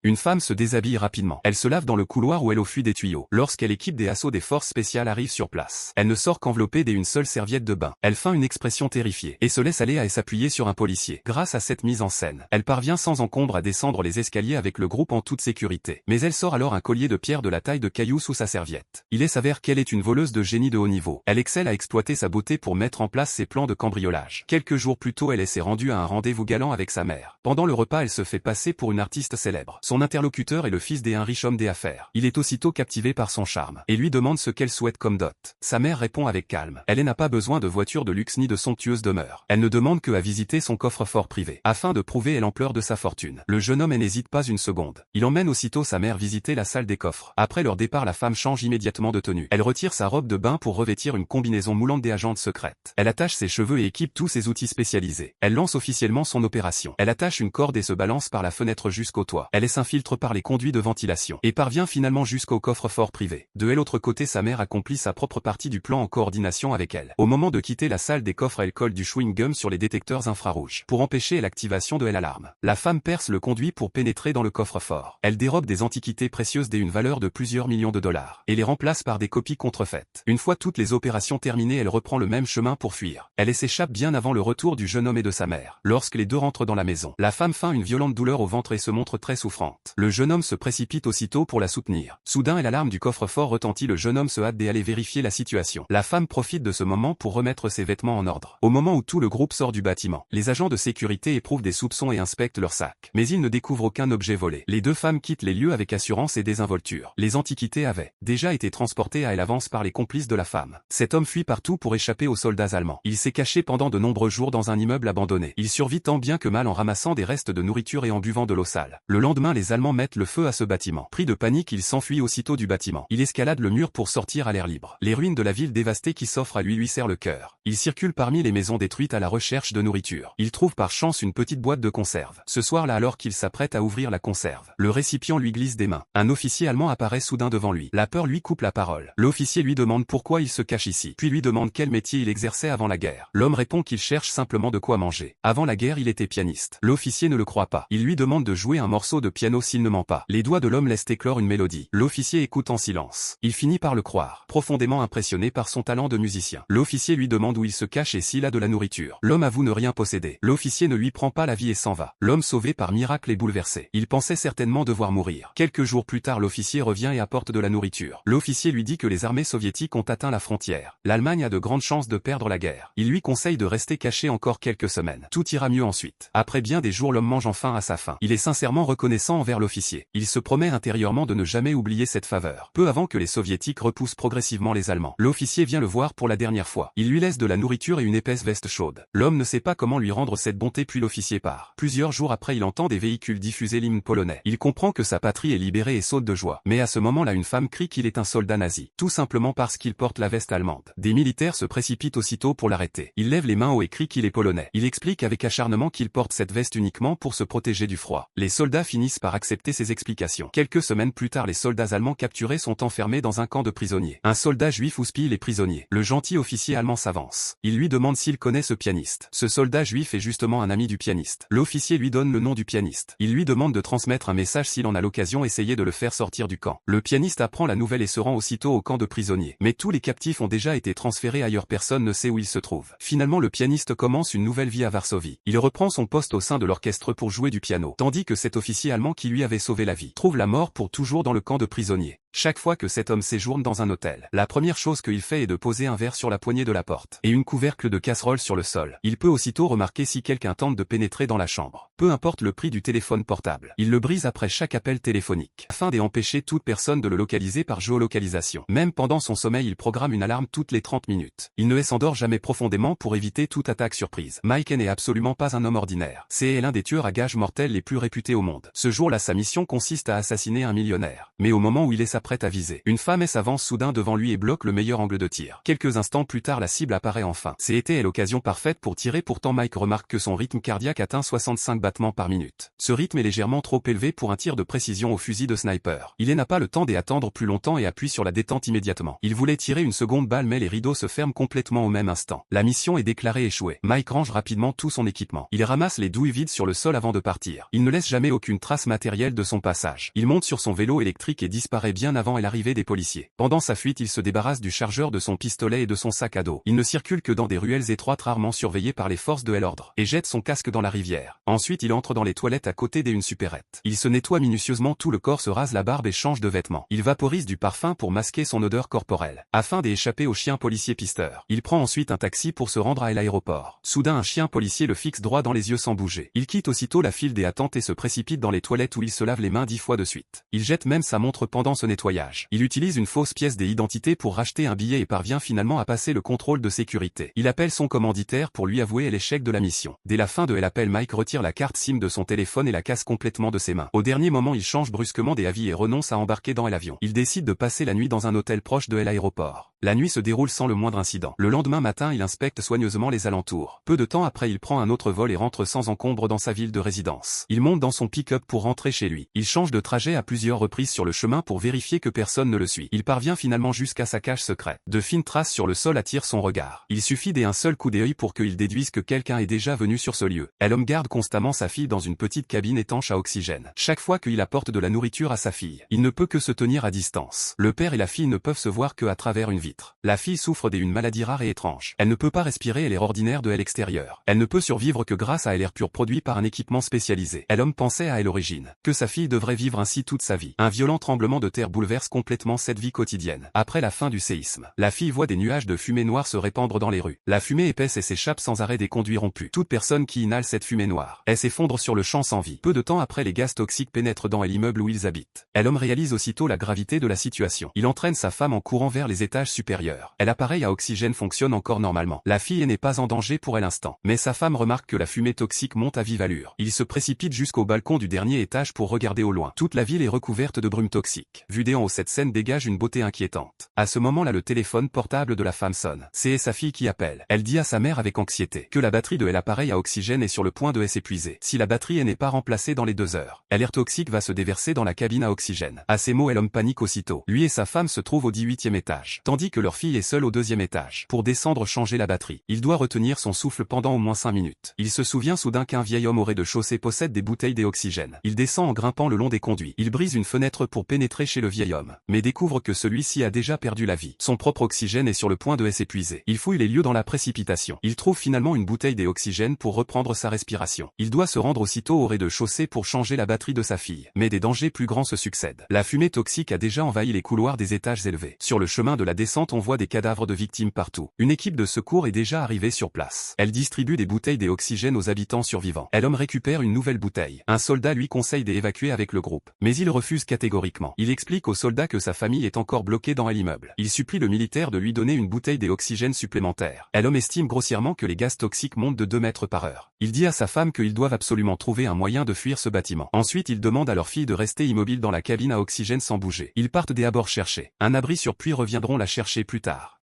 Une femme se déshabille rapidement. Elle se lave dans le couloir où elle fuit des tuyaux. Lorsqu'elle équipe des assauts des forces spéciales arrive sur place. Elle ne sort qu'enveloppée d'une seule serviette de bain. Elle feint une expression terrifiée et se laisse aller à s'appuyer sur un policier. Grâce à cette mise en scène, elle parvient sans encombre à descendre les escaliers avec le groupe en toute sécurité. Mais elle sort alors un collier de pierre de la taille de caillou sous sa serviette. Il s'avère qu'elle est une voleuse de génie de haut niveau. Elle excelle à exploiter sa beauté pour mettre en place ses plans de cambriolage. Quelques jours plus tôt, elle s'est rendue à un rendez-vous galant avec sa mère. Pendant le repas, elle se fait passer pour une artiste célèbre. Son interlocuteur est le fils d'un riche homme d'affaires. Il est aussitôt captivé par son charme et lui demande ce qu'elle souhaite comme dot. Sa mère répond avec calme. Elle n'a pas besoin de voiture de luxe ni de somptueuse demeure. Elle ne demande que à visiter son coffre-fort privé, afin de prouver l'ampleur de sa fortune. Le jeune homme n'hésite pas une seconde. Il emmène aussitôt sa mère visiter la salle des coffres. Après leur départ, la femme change immédiatement de tenue. Elle retire sa robe de bain pour revêtir une combinaison moulante des agentes secrètes. Elle attache ses cheveux et équipe tous ses outils spécialisés. Elle lance officiellement son opération. Elle attache une corde et se balance par la fenêtre jusqu'au toit. Elle s'infiltre par les conduits de ventilation et parvient finalement jusqu'au coffre-fort privé. De l'autre côté, sa mère accomplit sa propre partie du plan en coordination avec elle. Au moment de quitter la salle des coffres, elle colle du chewing-gum sur les détecteurs infrarouges pour empêcher l'activation de l'alarme. La femme perce le conduit pour pénétrer dans le coffre-fort. Elle dérobe des antiquités précieuses d'une valeur de plusieurs millions de dollars et les remplace par des copies contrefaites. Une fois toutes les opérations terminées, elle reprend le même chemin pour fuir. Elle s'échappe bien avant le retour du jeune homme et de sa mère. Lorsque les deux rentrent dans la maison, la femme feint une violente douleur au ventre et se montre très souffrante. Le jeune homme se précipite aussitôt pour la soutenir. Soudain, l'alarme du coffre-fort retentit. Le jeune homme se hâte d'aller vérifier la situation. La femme profite de ce moment pour remettre ses vêtements en ordre. Au moment où tout le groupe sort du bâtiment, les agents de sécurité éprouvent des soupçons et inspectent leur sac. Mais ils ne découvrent aucun objet volé. Les deux femmes quittent les lieux avec assurance et désinvolture. Les antiquités avaient déjà été transportées à l'avance par les complices de la femme. Cet homme fuit partout pour échapper aux soldats allemands. Il s'est caché pendant de nombreux jours dans un immeuble abandonné. Il survit tant bien que mal en ramassant des restes de nourriture et en buvant de l'eau sale. Le lendemain, les Allemands mettent le feu à ce bâtiment. Pris de panique, il s'enfuit aussitôt du bâtiment. Il escalade le mur pour sortir à l'air libre. Les ruines de la ville dévastée qui s'offrent à lui serrent le cœur. Il circule parmi les maisons détruites à la recherche de nourriture. Il trouve par chance une petite boîte de conserve. Ce soir-là, alors qu'il s'apprête à ouvrir la conserve, le récipient lui glisse des mains. Un officier allemand apparaît soudain devant lui. La peur lui coupe la parole. L'officier lui demande pourquoi il se cache ici, puis lui demande quel métier il exerçait avant la guerre. L'homme répond qu'il cherche simplement de quoi manger. Avant la guerre, il était pianiste. L'officier ne le croit pas. Il lui demande de jouer un morceau de piano s'il ne ment pas. Les doigts de l'homme laissent éclore une mélodie. L'officier écoute en silence. Il finit par le croire, profondément impressionné par son talent de musicien. L'officier lui demande où il se cache et s'il a de la nourriture. L'homme avoue ne rien posséder. L'officier ne lui prend pas la vie et s'en va. L'homme sauvé par miracle est bouleversé. Il pensait certainement devoir mourir. Quelques jours plus tard, l'officier revient et apporte de la nourriture. L'officier lui dit que les armées soviétiques ont atteint la frontière. L'Allemagne a de grandes chances de perdre la guerre. Il lui conseille de rester caché encore quelques semaines. Tout ira mieux ensuite. Après bien des jours, l'homme mange enfin à sa faim. Il est sincèrement reconnaissant envers l'officier. Il se promet intérieurement de ne jamais oublier cette faveur. Peu avant que les soviétiques repoussent progressivement les Allemands, l'officier vient le voir pour la dernière fois. Il lui laisse de la nourriture et une épaisse veste chaude. L'homme ne sait pas comment lui rendre cette bonté puis l'officier part. Plusieurs jours après, il entend des véhicules diffuser l'hymne polonais. Il comprend que sa patrie est libérée et saute de joie. Mais à ce moment-là, une femme crie qu'il est un soldat nazi. Tout simplement parce qu'il porte la veste allemande. Des militaires se précipitent aussitôt pour l'arrêter. Il lève les mains haut et crie qu'il est polonais. Il explique avec acharnement qu'il porte cette veste uniquement pour se protéger du froid. Les soldats finissent par accepter ses explications. Quelques semaines plus tard, les soldats allemands capturés sont enfermés dans un camp de prisonniers. Un soldat juif houspille les prisonniers. Le gentil officier allemand s'avance. Il lui demande s'il connaît ce pianiste. Ce soldat juif est justement un ami du pianiste. L'officier lui donne le nom du pianiste. Il lui demande de transmettre un message s'il en a l'occasion, essayer de le faire sortir du camp. Le pianiste apprend la nouvelle et se rend aussitôt au camp de prisonniers. Mais tous les captifs ont déjà été transférés ailleurs, personne ne sait où il se trouve. Finalement, le pianiste commence une nouvelle vie à Varsovie. Il reprend son poste au sein de l'orchestre pour jouer du piano, tandis que cet officier allemand qui lui avait sauvé la vie trouve la mort pour toujours dans le camp de prisonniers. Chaque fois que cet homme séjourne dans un hôtel, la première chose qu'il fait est de poser un verre sur la poignée de la porte et une couvercle de casserole sur le sol. Il peut aussitôt remarquer si quelqu'un tente de pénétrer dans la chambre. Peu importe le prix du téléphone portable, il le brise après chaque appel téléphonique, afin d'empêcher toute personne de le localiser par géolocalisation. Même pendant son sommeil, il programme une alarme toutes les 30 minutes. Il ne s'endort jamais profondément pour éviter toute attaque surprise. Mike n'est absolument pas un homme ordinaire. C'est l'un des tueurs à gages mortels les plus réputés au monde. Ce jour-là, sa mission consiste à assassiner un millionnaire. Mais au moment où il est s'apprête à viser. Une femme s'avance soudain devant lui et bloque le meilleur angle de tir. Quelques instants plus tard, la cible apparaît enfin. C'était l'occasion parfaite pour tirer, pourtant Mike remarque que son rythme cardiaque atteint 65 battements par minute. Ce rythme est légèrement trop élevé pour un tir de précision au fusil de sniper. Il n'a pas le temps d'attendre plus longtemps et appuie sur la détente immédiatement. Il voulait tirer une seconde balle mais les rideaux se ferment complètement au même instant. La mission est déclarée échouée. Mike range rapidement tout son équipement. Il ramasse les douilles vides sur le sol avant de partir. Il ne laisse jamais aucune trace matérielle de son passage. Il monte sur son vélo électrique et disparaît bien avant l'arrivée des policiers. Pendant sa fuite, il se débarrasse du chargeur de son pistolet et de son sac à dos. Il ne circule que dans des ruelles étroites rarement surveillées par les forces de l'ordre et jette son casque dans la rivière. Ensuite, il entre dans les toilettes à côté d'une supérette. Il se nettoie minutieusement tout le corps, se rase la barbe et change de vêtements. Il vaporise du parfum pour masquer son odeur corporelle, afin d'échapper au chien policier pisteur. Il prend ensuite un taxi pour se rendre à l'aéroport. Soudain, un chien policier le fixe droit dans les yeux sans bouger. Il quitte aussitôt la file des attentes et se précipite dans les toilettes où il se lave les mains 10 fois de suite. Il jette même sa montre pendant ce nettoyage. Il utilise une fausse pièce d'identité pour racheter un billet et parvient finalement à passer le contrôle de sécurité. Il appelle son commanditaire pour lui avouer l'échec de la mission. Dès la fin de l'appel, Mike retire la carte SIM de son téléphone et la casse complètement de ses mains. Au dernier moment, il change brusquement d'avis et renonce à embarquer dans l'avion. Il décide de passer la nuit dans un hôtel proche de l'aéroport. La nuit se déroule sans le moindre incident. Le lendemain matin, il inspecte soigneusement les alentours. Peu de temps après, il prend un autre vol et rentre sans encombre dans sa ville de résidence. Il monte dans son pick-up pour rentrer chez lui. Il change de trajet à plusieurs reprises sur le chemin pour vérifier que personne ne le suit. Il parvient finalement jusqu'à sa cage secrète. De fines traces sur le sol attirent son regard. Il suffit d'un seul coup d'œil pour qu'il déduise que quelqu'un est déjà venu sur ce lieu. L'homme garde constamment sa fille dans une petite cabine étanche à oxygène. Chaque fois qu'il apporte de la nourriture à sa fille, il ne peut que se tenir à distance. Le père et la fille ne peuvent se voir que à travers une vitre. La fille souffre d'une maladie rare et étrange. Elle ne peut pas respirer l'air ordinaire de l'extérieur. Elle ne peut survivre que grâce à l'air pur produit par un équipement spécialisé. L'homme pensait à l'origine que sa fille devrait vivre ainsi toute sa vie. Un violent tremblement de terre bouleverse complètement cette vie quotidienne. Après la fin du séisme, la fille voit des nuages de fumée noire se répandre dans les rues. La fumée épaisse et s'échappe sans arrêt des conduits rompus. Toute personne qui inhale cette fumée noire, elle s'effondre sur le champ sans vie. Peu de temps après, les gaz toxiques pénètrent dans l'immeuble où ils habitent. L'homme réalise aussitôt la gravité de la situation. Il entraîne sa femme en courant vers les étages supérieurs. L'appareil à oxygène fonctionne encore normalement. La fille n'est pas en danger pour l'instant. Mais sa femme remarque que la fumée toxique monte à vive allure. Il se précipite jusqu'au balcon du dernier étage pour regarder au loin. Toute la ville est recouverte de brume toxique. Vue d'en haut, cette scène dégage une beauté inquiétante. À ce moment-là, le téléphone portable de la femme sonne. C'est sa fille qui appelle. Elle dit à sa mère avec anxiété que la batterie de l'appareil à oxygène est sur le point de s'épuiser. Si la batterie n'est pas remplacée dans les 2 heures, l'air toxique va se déverser dans la cabine à oxygène. À ces mots, l'homme panique aussitôt. Lui et sa femme se trouvent au 18e étage, tandis que leur fille est seule au 2e étage. Pour descendre changer la batterie, il doit retenir son souffle pendant au moins 5 minutes. Il se souvient soudain qu'un vieil homme au rez-de-chaussée possède des bouteilles d'oxygène. Il descend en grimpant le long des conduits. Il brise une fenêtre pour pénétrer chez le vieil homme, mais découvre que celui-ci a déjà perdu la vie. Son propre oxygène est sur le point de s'épuiser. Il fouille les lieux dans la précipitation. Il trouve finalement une bouteille d'oxygène pour reprendre sa respiration. Il doit se rendre aussitôt au rez-de-chaussée pour changer la batterie de sa fille. Mais des dangers plus grands se succèdent. La fumée toxique a déjà envahi les couloirs des étages élevés. Sur le chemin de la descente, on voit des cadavres de victimes partout. Une équipe de secours est déjà arrivée sur place. Elle distribue des bouteilles d'oxygène aux habitants survivants. L'homme récupère une nouvelle bouteille. Un soldat lui conseille d'évacuer avec le groupe, mais il refuse catégoriquement. Il explique au soldat que sa famille est encore bloquée dans l'immeuble. Il supplie le militaire de lui donner une bouteille d'oxygène supplémentaire. L'homme estime grossièrement que les gaz toxiques montent de 2 mètres par heure. Il dit à sa femme qu'ils doivent absolument trouver un moyen de fuir ce bâtiment. Ensuite, il demande à leur fille de rester immobile dans la cabine à oxygène sans bouger. Ils partent d'abord chercher un abri sur, puis reviendront la chercher plus tard.